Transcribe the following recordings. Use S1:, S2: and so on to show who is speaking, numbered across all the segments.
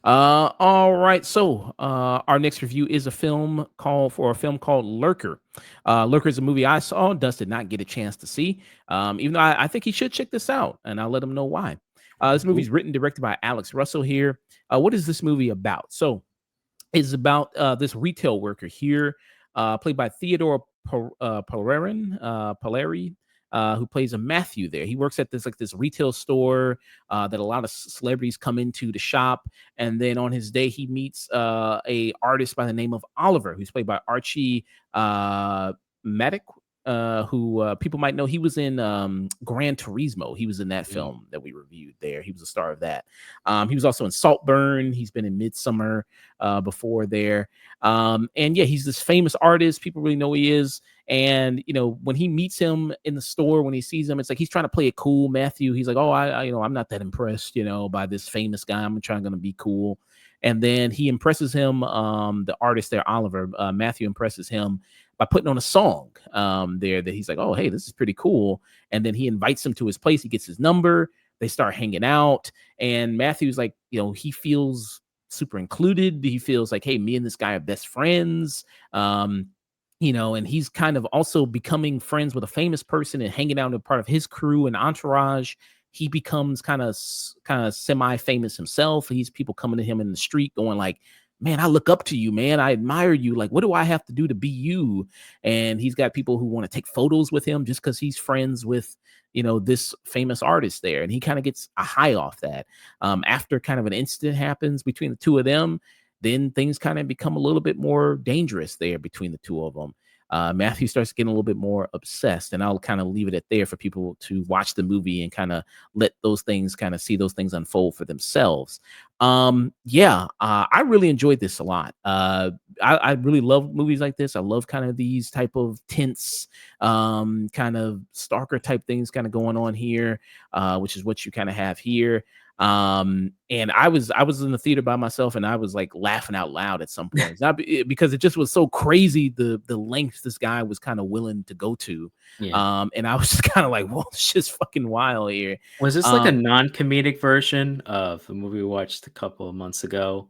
S1: All right. So, our next review is a film called Lurker. Lurker is a movie I saw. Dust did not get a chance to see. Even though I think he should check this out, and I'll let him know why. This movie
S2: Cool.
S1: is written, directed by Alex Russell here. What is this movie about? So, it's about this retail worker here, played by Theodore Pellerin, who plays a Matthew there. He works at this retail store that a lot of celebrities come into to shop. And then on his day, he meets a artist by the name of Oliver, who's played by Archie Madekwe. Who people might know. He was in Gran Turismo. He was in that film that we reviewed there. He was a star of that. He was also in Saltburn. He's been in Midsummer before there. And yeah, he's this famous artist. People really know who he is. And when he meets him in the store, when he sees him, it's like he's trying to play it cool. Matthew, he's like, oh, I'm not that impressed, by this famous guy. I'm trying to be cool. And then he impresses him, the artist there, Oliver. Matthew impresses him by putting on a song there that he's like, oh, hey, this is pretty cool. And then he invites him to his place. He gets his number. They start hanging out. And Matthew's like, he feels super included. He feels like, hey, me and this guy are best friends. And he's kind of also becoming friends with a famous person and hanging out in part of his crew and entourage. He becomes kind of semi-famous himself. He's people coming to him in the street going like, man, I look up to you, man. I admire you. Like, what do I have to do to be you? And he's got people who want to take photos with him just because he's friends with, this famous artist there. And he kind of gets a high off that. After kind of an incident happens between the two of them, then things kind of become a little bit more dangerous there between the two of them. Matthew starts getting a little bit more obsessed, and I'll kind of leave it at there for people to watch the movie and kind of let those things see those things unfold for themselves. I really enjoyed this a lot. I really love movies like this. I love kind of these type of tense, kind of stalker type things kind of going on here, which is what you kind of have here. And I was in the theater by myself, and I was like laughing out loud at some points, not because it just was so crazy the lengths this guy was kind of willing to go to. And I was just kind of like, whoa, this shit's fucking wild here.
S2: Was this like a non-comedic version of a movie we watched a couple of months ago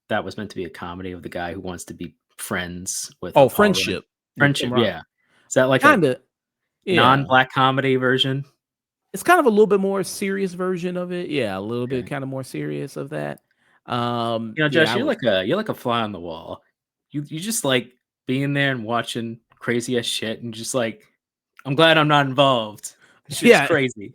S2: that was meant to be a comedy of the guy who wants to be friends with
S1: Friendship?
S2: Yeah. Is that like
S1: kind
S2: a
S1: of
S2: non-black comedy version?
S1: It's kind of a little bit more serious version of it. Yeah, a little bit kind of more serious of that.
S2: Josh, you're like a fly on the wall. You just like being there and watching crazy ass shit and just like, I'm glad I'm not involved. Shit's crazy.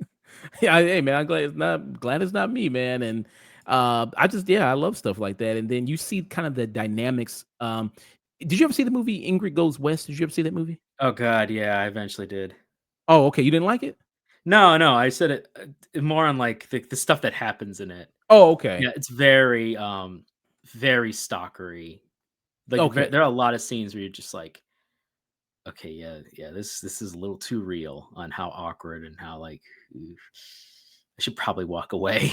S1: Yeah, hey man, I'm glad it's not me, man. And I love stuff like that. And then you see kind of the dynamics. Did you ever see the movie Ingrid Goes West? Did you ever see that movie?
S2: Oh god, yeah, I eventually did.
S1: Oh, okay. You didn't like it?
S2: No, I said it more on like the stuff that happens in it.
S1: Oh, okay.
S2: Yeah, it's very very stalkery. Like
S1: Okay.
S2: there are a lot of scenes where you're just like, okay, yeah, this is a little too real on how awkward and how like I should probably walk away.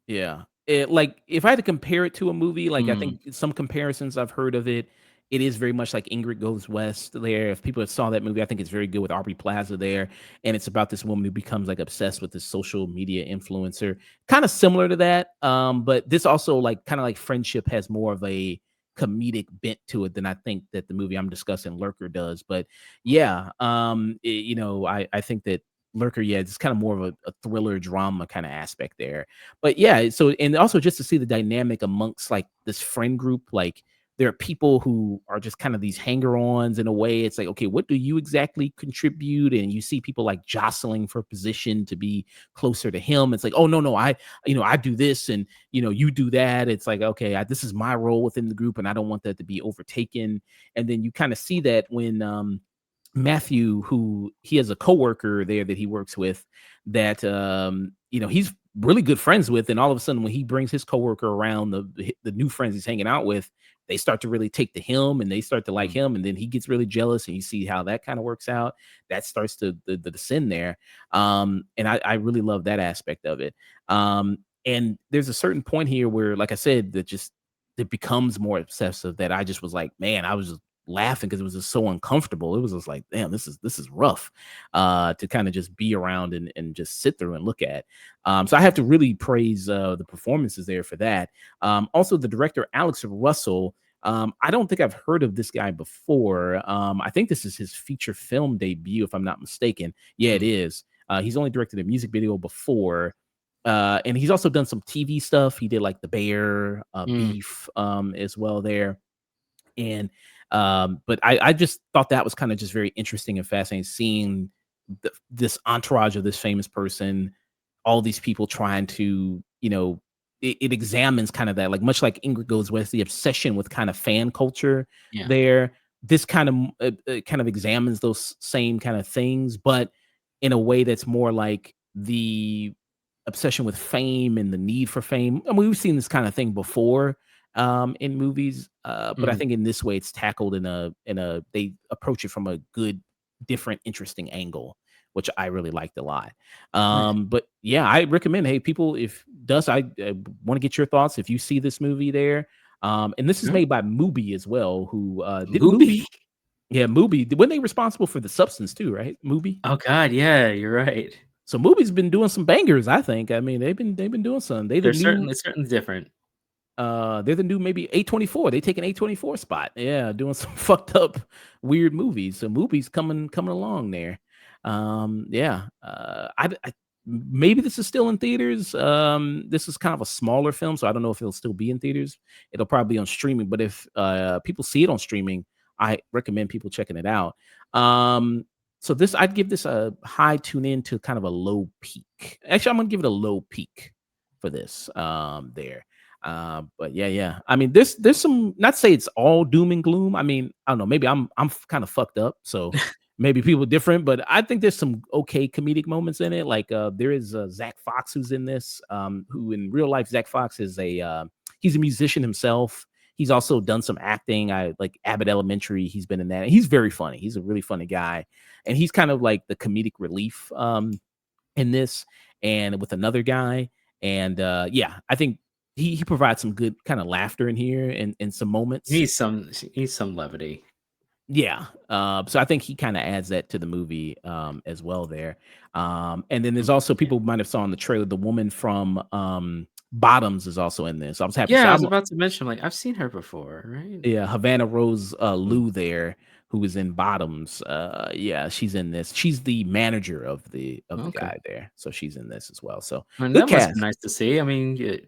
S1: Yeah. Like if I had to compare it to a movie, like I think some comparisons I've heard of it, it is very much like Ingrid Goes West there. If people saw that movie, I think it's very good with Aubrey Plaza there. And it's about this woman who becomes like obsessed with this social media influencer. Kind of similar to that. But this also like kind of like Friendship has more of a comedic bent to it than I think that the movie I'm discussing, Lurker, does. But yeah, I think that Lurker, yeah, it's kind of more of a thriller drama kind of aspect there. But yeah, so and also just to see the dynamic amongst like this friend group, like there are people who are just kind of these hanger-ons in a way. It's like, okay, what do you exactly contribute? And you see people like jostling for position to be closer to him. It's like, oh no, I do this and you do that. It's like, okay, this is my role within the group and I don't want that to be overtaken. And then you kind of see that when Matthew, who he has a coworker there that he works with that he's really good friends with, and all of a sudden when he brings his coworker around, the new friends he's hanging out with, they start to really take to him and they start to like him, and then he gets really jealous, and you see how that kind of works out. That starts to the descend there. And I really love that aspect of it. And there's a certain point here where, like I said, that just it becomes more obsessive that I just was like, man, I was just laughing because it was just so uncomfortable. It was just like, damn, this is rough to kind of just be around and just sit through and look at. So I have to really praise the performances there for that. Also, the director Alex Russell. I don't think I've heard of this guy before. I think this is his feature film debut, if I'm not mistaken. Yeah, it is. He's only directed a music video before. And he's also done some TV stuff. He did like The Bear, Beef, as well there. And but I just thought that was kind of just very interesting and fascinating seeing this entourage of this famous person, all these people trying to, it examines kind of that, like much like Ingrid Goes West, the obsession with kind of fan culture
S2: Yeah.
S1: there. This kind of examines those same kind of things, but in a way that's more like the obsession with fame and the need for fame. I mean, we've seen this kind of thing before in movies, but I think in this way it's tackled in a they approach it from a good, different, interesting angle, which I really liked a lot.
S2: Nice.
S1: But yeah, I recommend. Hey, people, if Dust, I want to get your thoughts if you see this movie there. And this is
S2: Yeah.
S1: made by Mubi as well, who did
S2: Mubi?
S1: Mubi. Yeah, Mubi. Weren't they responsible for The Substance too, right? Mubi.
S2: Oh god, yeah, you're right.
S1: So Mubi's been doing some bangers, I think. I mean, they've been doing some. They the
S2: They're
S1: new
S2: certainly different.
S1: they're the new maybe A24. They take an A24 spot. Yeah, doing some fucked up weird movies. So movies coming along there. Yeah. Maybe this is still in theaters. This is kind of a smaller film, so I don't know if it'll still be in theaters. It'll probably be on streaming, but if people see it on streaming, I recommend people checking it out. So this I'd give this a high tune in to kind of a low peak. Actually, I'm gonna give it a low peak for this there. But yeah. I mean, there's some, not to say it's all doom and gloom. I mean, I don't know, maybe I'm kind of fucked up, so maybe people are different, but I think there's some okay comedic moments in it. Like there is Zach Fox who's in this, who in real life, Zach Fox is he's a musician himself. He's also done some acting. I like Abbott Elementary. He's been in that. And he's very funny. He's a really funny guy, and he's kind of like the comedic relief in this, and with another guy. And yeah, I think he provides some good kind of laughter in here and in some moments.
S2: He needs some levity.
S1: Yeah. So I think he kind of adds that to the movie as well there. And then there's also,
S2: Yeah.
S1: people might have saw in the trailer, the woman from Bottoms is also in this. I was happy to see.
S2: Yeah, I was about to mention, like, I've seen her before, right?
S1: Yeah, Havana Rose
S2: Mm.
S1: Liu there, who is in Bottoms. Yeah, she's in this. She's the manager of the
S2: Okay.
S1: guy there, so she's in this as well. So
S2: I mean,
S1: good
S2: that must be
S1: cast.
S2: nice to see. I mean,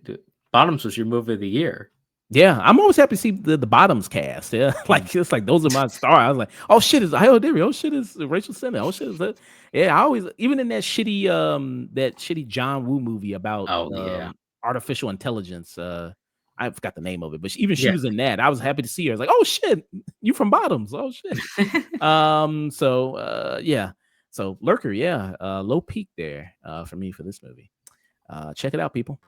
S2: Bottoms was your movie of the year.
S1: Yeah, I'm always happy to see the Bottoms cast. Yeah,
S2: Mm.
S1: like it's like those are my star. I was like, oh shit, is Io Deary? Oh shit, is Rachel Sennett? Oh shit, is that? Yeah, I always, even in that shitty John Woo movie about
S2: Oh, yeah.
S1: artificial intelligence. I forgot the name of it, but even she
S2: Yeah.
S1: was in that. I was happy to see her. I was like, oh shit, you from Bottoms? Oh shit. So yeah. So Lurker, yeah, low peak there for me for this movie. Check it out, people.